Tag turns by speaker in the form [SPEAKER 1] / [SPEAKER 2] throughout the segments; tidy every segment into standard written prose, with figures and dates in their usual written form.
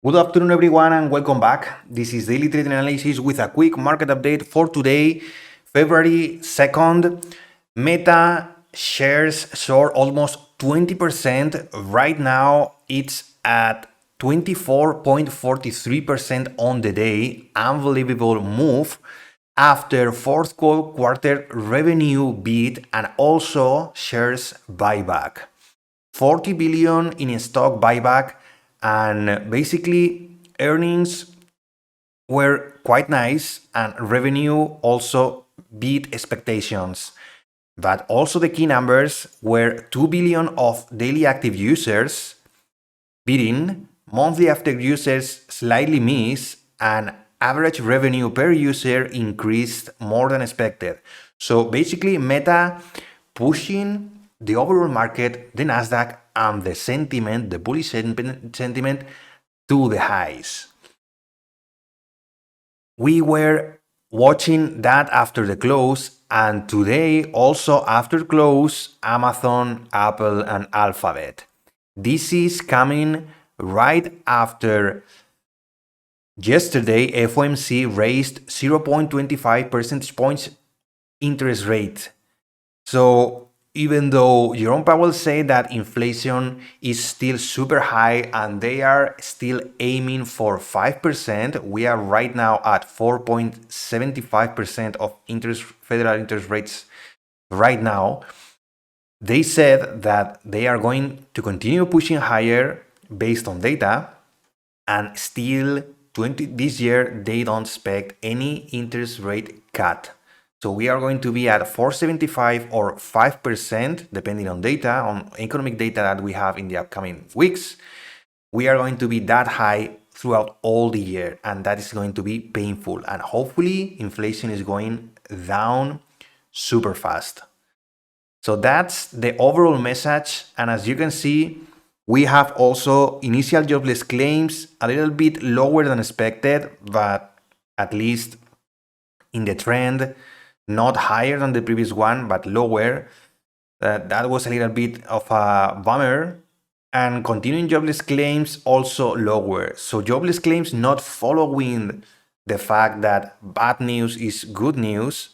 [SPEAKER 1] Good afternoon, everyone, and welcome back. This is Daily Trading Analysis with a quick market update for today, February 2nd. Meta shares soared almost 20%. Right now, it's at 24.43% on the day. Unbelievable move after fourth quarter revenue beat and also shares buyback. 40 billion in stock buyback, and basically earnings were quite nice and revenue also beat expectations. But also the key numbers were 2 billion of daily active users beating, monthly active users slightly miss, and average revenue per user increased more than expected. So basically Meta pushing the overall market, the Nasdaq, and the sentiment, the bullish sentiment to the highs. We were watching that after the close, and today also after close, Amazon, Apple, and Alphabet. This is coming right after yesterday FOMC raised 0.25 percentage points interest rate. So even though Jerome Powell said that inflation is still super high and they are still aiming for 5%, we are right now at 4.75% of federal interest rates right now. They said that they are going to continue pushing higher based on data, and still this year they don't expect any interest rate cut. So we are going to be at 4.75 or 5%, depending on data, on economic data that we have in the upcoming weeks. We are going to be that high throughout all the year, and that is going to be painful. And hopefully inflation is going down super fast. So that's the overall message. And as you can see, we have also initial jobless claims a little bit lower than expected, but at least in the trend, not higher than the previous one, but lower. That was a little bit of a bummer. And continuing jobless claims also lower. So jobless claims not following the fact that bad news is good news,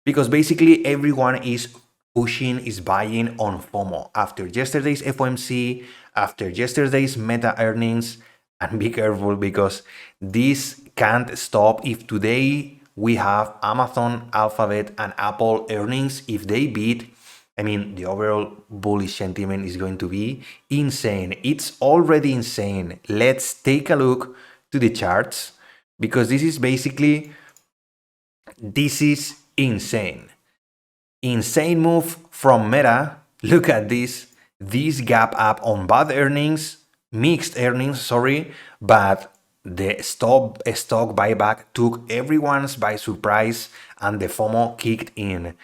[SPEAKER 1] because basically everyone is pushing, is buying on FOMO after yesterday's FOMC, after yesterday's Meta earnings. And be careful, because this can't stop. If today we have Amazon, Alphabet, and Apple earnings, if they beat, I mean, the overall bullish sentiment is going to be insane. It's already insane. Let's take a look to the charts, because this is insane. Insane move from Meta. Look at this gap up on bad earnings, mixed earnings, sorry, but the stock buyback took everyone's by surprise and the FOMO kicked in.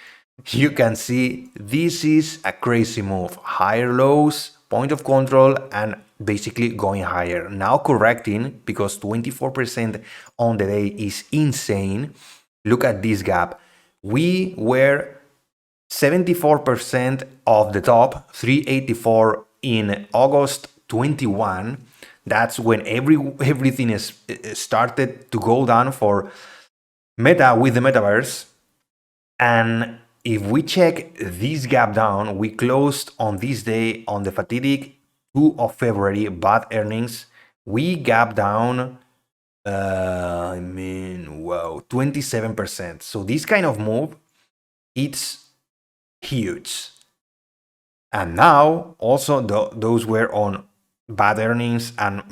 [SPEAKER 1] You can see this is a crazy move. Higher lows, point of control, and basically going higher. Now correcting, because 24% on the day is insane. Look at this gap. We were 74% of the top, 384 in August 21. That's when everything is started to go down for Meta with the metaverse. And if we check this gap down, we closed on this day on the fatidic 2 of February, bad earnings. We gap down, 27%. So this kind of move, it's huge. And now also those were on bad earnings and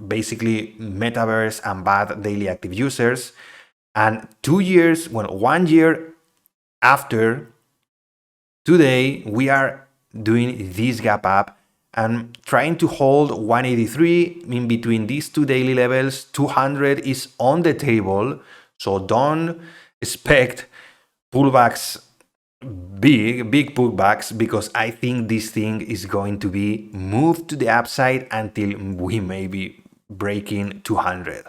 [SPEAKER 1] basically metaverse and bad daily active users. And 1 year after today, we are doing this gap up and trying to hold 183 in between these two daily levels. 200 is on the table, so don't expect pullbacks, big pullbacks, because I think this thing is going to be moved to the upside until we may be breaking 200.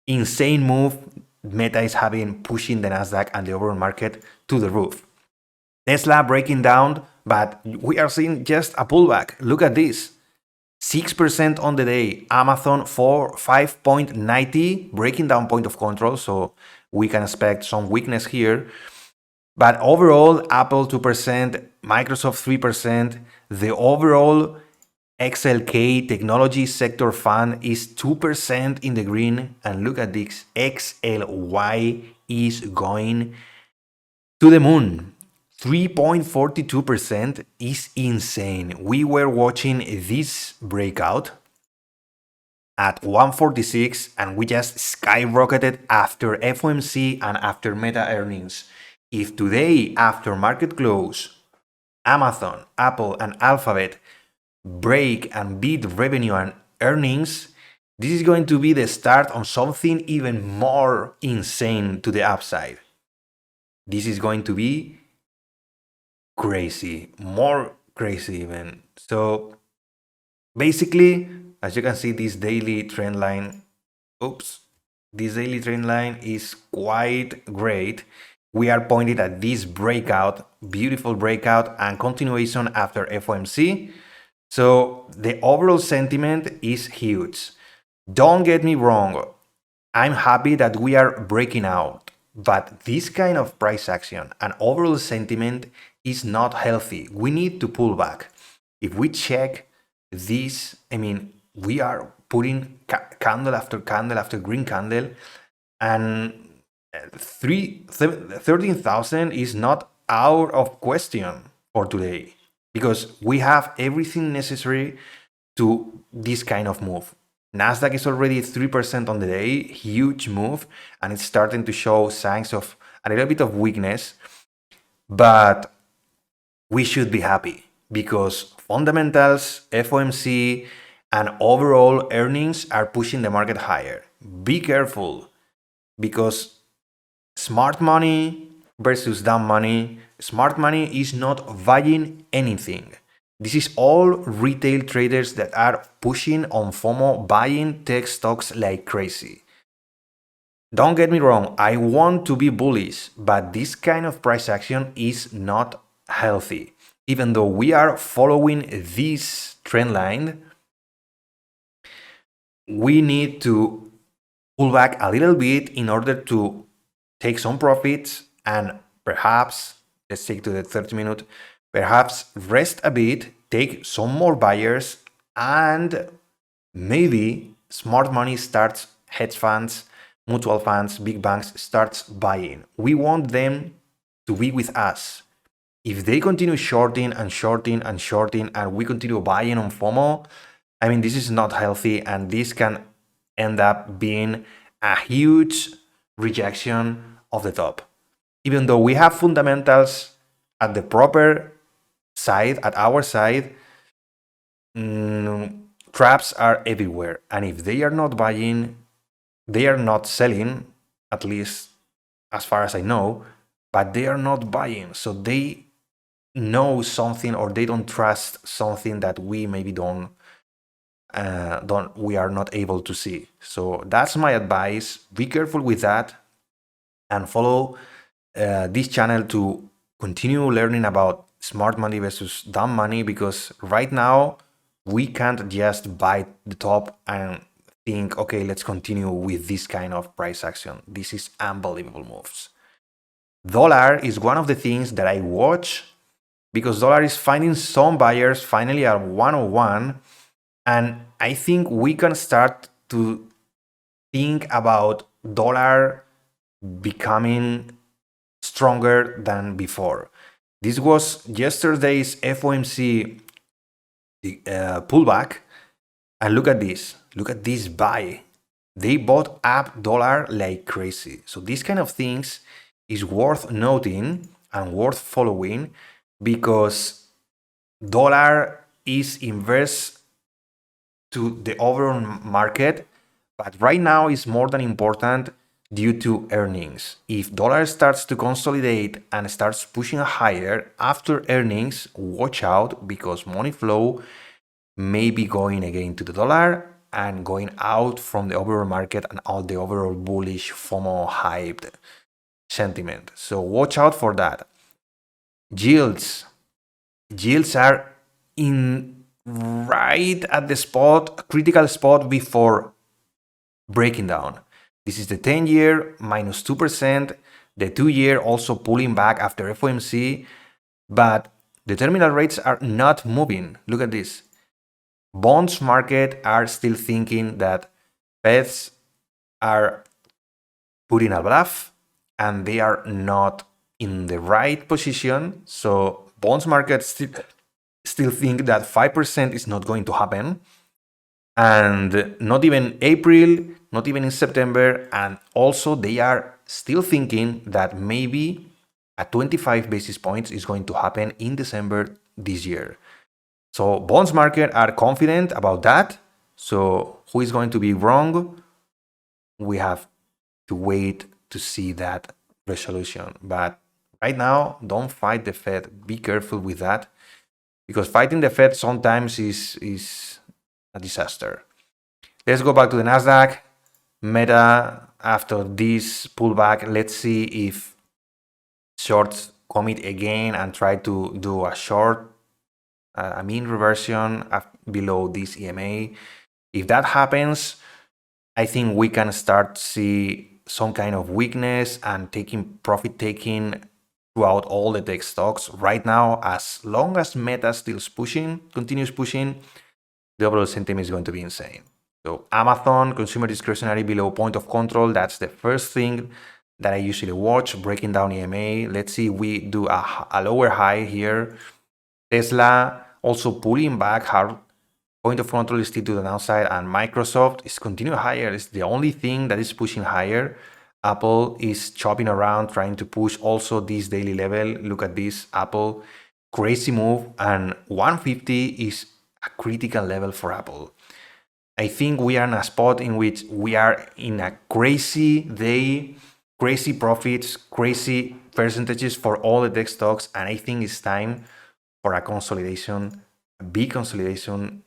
[SPEAKER 1] Insane move Meta is having, pushing the Nasdaq and the overall market to the roof. Tesla breaking down, but we are seeing just a pullback. Look at this. 6% on the day. Amazon for 5.90, breaking down point of control, so we can expect some weakness here. But overall, Apple 2%, Microsoft 3%, the overall XLK technology sector fund is 2% in the green. And look at this, XLY is going to the moon. 3.42% is insane. We were watching this breakout at 146 and we just skyrocketed after FOMC and after Meta earnings. If today, after market close, Amazon, Apple, and Alphabet break and beat revenue and earnings, this is going to be the start on something even more insane to the upside. This is going to be crazy, more crazy even. So basically, as you can see, this daily trend line, this daily trend line is quite great. We are pointed at this breakout, beautiful breakout and continuation after FOMC. So the overall sentiment is huge. Don't get me wrong, I'm happy that we are breaking out, but this kind of price action and overall sentiment is not healthy. We need to pull back. If we check this, we are putting candle after candle after green candle, and 13,000 is not out of question for today, because we have everything necessary to this kind of move. Nasdaq is already 3% on the day, huge move, and it's starting to show signs of a little bit of weakness, but we should be happy because fundamentals, FOMC, and overall earnings are pushing the market higher. Be careful, because smart money versus dumb money, smart money is not buying anything. This is all retail traders that are pushing on FOMO, buying tech stocks like crazy. Don't get me wrong, I want to be bullish, but this kind of price action is not healthy. Even though we are following this trend line, we need to pull back a little bit in order to take some profits and perhaps, let's take to the 30-minute, perhaps rest a bit, take some more buyers, and maybe smart money starts, hedge funds, mutual funds, big banks starts buying. We want them to be with us. If they continue shorting and shorting and shorting and we continue buying on FOMO, this is not healthy, and this can end up being a huge rejection of the top. Even though we have fundamentals at the proper side, at our side, traps are everywhere. And if they are not buying, they are not selling, at least as far as I know, but they are not buying. So they know something, or they don't trust something that we maybe we are not able to see. So that's my advice. Be careful with that and follow this channel to continue learning about smart money versus dumb money, because right now we can't just buy the top and think, okay, let's continue with this kind of price action. This is unbelievable moves. Dollar is one of the things that I watch, because dollar is finding some buyers finally at 101, and I think we can start to think about dollar becoming stronger than before. This was yesterday's FOMC pullback, and look at this buy. They bought up dollar like crazy. So these kind of things is worth noting and worth following, because dollar is inverse to the overall market, but right now is more than important due to earnings. If dollar starts to consolidate and starts pushing higher after earnings, watch out, because money flow may be going again to the dollar and going out from the overall market and all the overall bullish FOMO hyped sentiment. So watch out for that. Yields are in right at the spot, critical spot before breaking down. This is the 10-year minus 2%, the 2-year also pulling back after FOMC, but the terminal rates are not moving. Look at this. Bonds market are still thinking that Feds are putting a bluff and they are not in the right position. So bonds market still think that 5% is not going to happen. And not even April, not even in September. And also they are still thinking that maybe a 25 basis points is going to happen in December this year. So bonds market are confident about that. So who is going to be wrong? We have to wait to see that resolution. But right now, don't fight the Fed. Be careful with that, because fighting the Fed sometimes is a disaster. Let's go back to the Nasdaq. Meta, after this pullback, let's see if shorts commit again and try to do a short, a mean reversion below this EMA. If that happens, I think we can start to see some kind of weakness and profit taking throughout all the tech stocks. Right now, as long as Meta still continues pushing, the overall sentiment is going to be insane. So Amazon, consumer discretionary below point of control, that's the first thing that I usually watch, breaking down EMA. Let's see if we do a lower high here. Tesla also pulling back hard. Point of control is still to the downside, and Microsoft is continuing higher. It's the only thing that is pushing higher. Apple is chopping around, trying to push also this daily level. Look at this, Apple, crazy move, and 150 is a critical level for Apple. I think we are in a spot in which we are in a crazy day, crazy profits, crazy percentages for all the tech stocks, and I think it's time for a consolidation, a big consolidation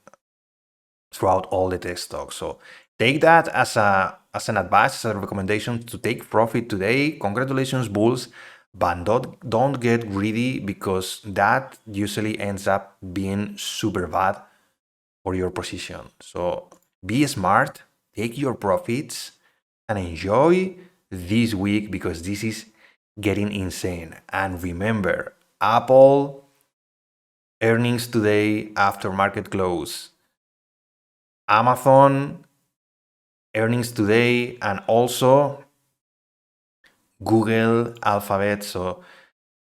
[SPEAKER 1] throughout all the tech stocks. So take that as an advice, as a recommendation to take profit today. Congratulations, bulls, but don't get greedy, because that usually ends up being super bad for your position. So be smart, take your profits, and enjoy this week, because this is getting insane. And remember, Apple earnings today after market close. Amazon earnings today, and also Google, Alphabet. So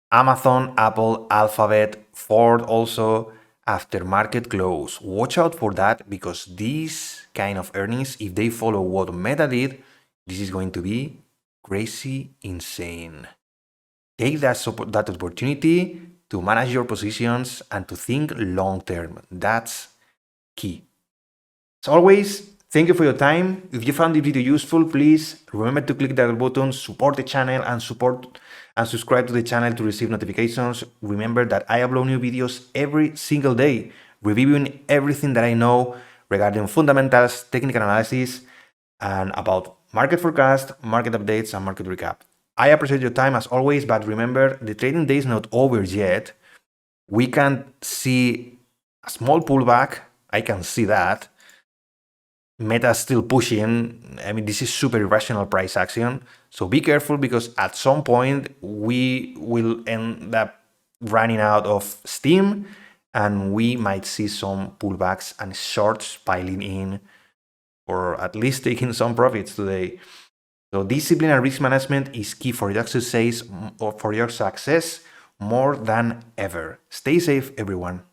[SPEAKER 1] Amazon, Apple, Alphabet, Ford also after market close. Watch out for that, because these kind of earnings, if they follow what Meta did, this is going to be crazy insane. Take that opportunity to manage your positions and to think long term. That's key. As always, thank you for your time. If you found the video useful, please remember to click that button, support the channel, and subscribe to the channel to receive notifications. Remember that I upload new videos every single day, reviewing everything that I know regarding fundamentals, technical analysis, and about market forecast, market updates, and market recap. I appreciate your time as always, but remember, the trading day is not over yet. We can see a small pullback. I can see that. Meta still pushing. I mean, this is super irrational price action. So be careful, because at some point we will end up running out of steam, and we might see some pullbacks and shorts piling in, or at least taking some profits today. So discipline and risk management is key for your success more than ever. Stay safe, everyone.